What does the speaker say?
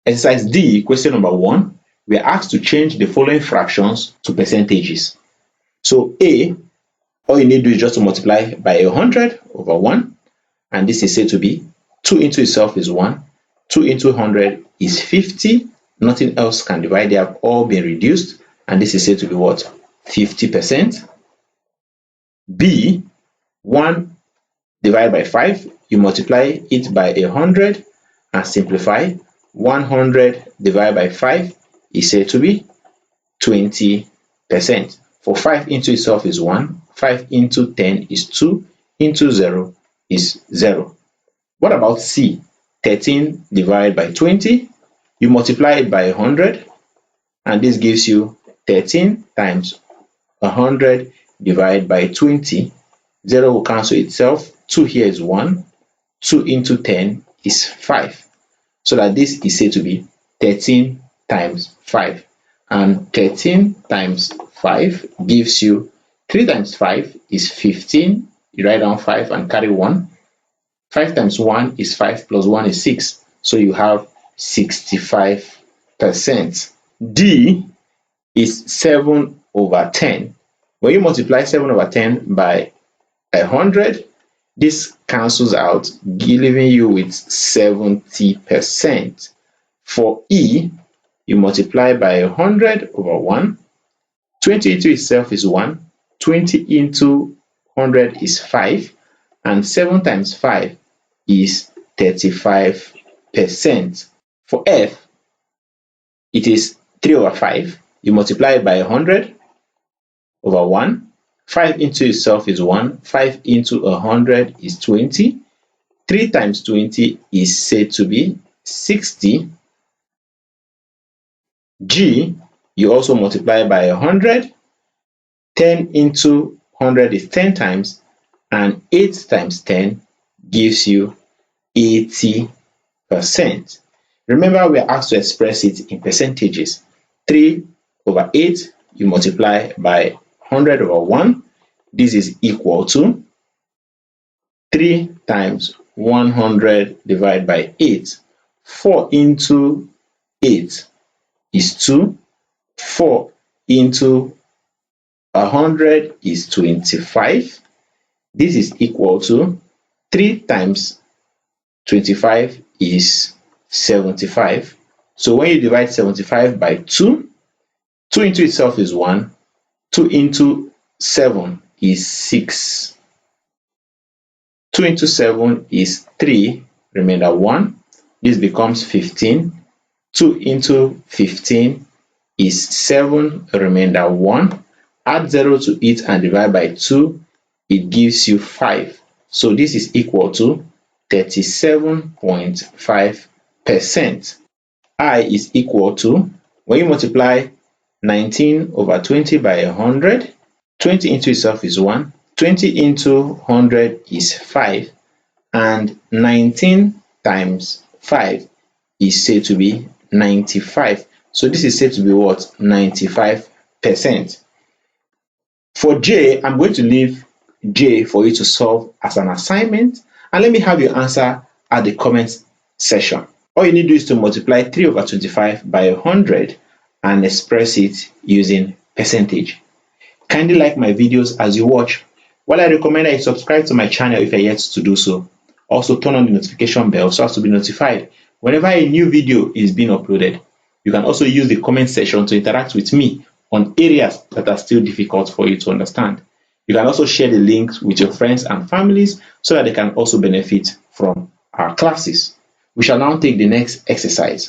Exercise D, question number 1. We are asked to change the following fractions to percentages. So A, all you need to do is just to multiply by 100 over 1, and this is said to be 2 into itself is 1, 2 into 100 is 50, nothing else can divide, they have all been reduced, and this is said to be what? 50%. B, 1 divided by 5, you multiply it by 100 and simplify. 100 divided by 5 is said to be 20%. For 5 into itself is 1, 5 into 10 is 2, into 0 is 0. What about C? 13 divided by 20, you multiply it by 100, and this gives you 13 times 100 divided by 20. 0 will cancel itself, 2 here is 1, 2 into 10 is 5. So that this is said to be 13 times 5. And 13 times 5 gives you 3 times 5 is 15. You write down 5 and carry 1. 5 times 1 is 5 plus 1 is 6. So you have 65%. D is 7 over 10. When you multiply 7 over 10 by 100, this cancels out, leaving you with 70%. For E, you multiply by 100 over 1. 20 into itself is 1. 20 into 100 is 5. And 7 times 5 is 35%. For F, it is 3 over 5. You multiply it by 100 over 1. 5 into itself is 1. 5 into 100 is 20. 3 times 20 is said to be 60. G, you also multiply by 100. 10 into 100 is 10 times, and 8 times 10 gives you 80%. Remember, we are asked to express it in percentages. 3 over 8, you multiply by 100 over 1. This is equal to 3 times 100 divided by 8. 4 into 8 is 2. 4 into 100 is 25. This is equal to 3 times 25 is 75. So when you divide 75 by 2, 2 into itself is 1. 2 into 7 is 6. 2 into 7 is 3, remainder 1. This becomes 15. 2 into 15 is 7, remainder 1. Add 0 to it and divide by 2, it gives you 5. So this is equal to 37.5%. I is equal to, when you multiply 19 over 20 by 100, 20 into itself is 1, 20 into 100 is 5, and 19 times 5 is said to be 95. So this is said to be what? 95%. For J, I'm going to leave J for you to solve as an assignment, and let me have your answer at the comment section. All you need to do is to multiply 3 over 25 by 100 and express it using percentage. Kindly like my videos as you watch, while I recommend that you subscribe to my channel if you're yet to do so. Also turn on the notification bell so as to be notified whenever a new video is being uploaded. You can also use the comment section to interact with me on areas that are still difficult for you to understand. You can also share the links with your friends and families so that they can also benefit from our classes. We shall now take the next exercise.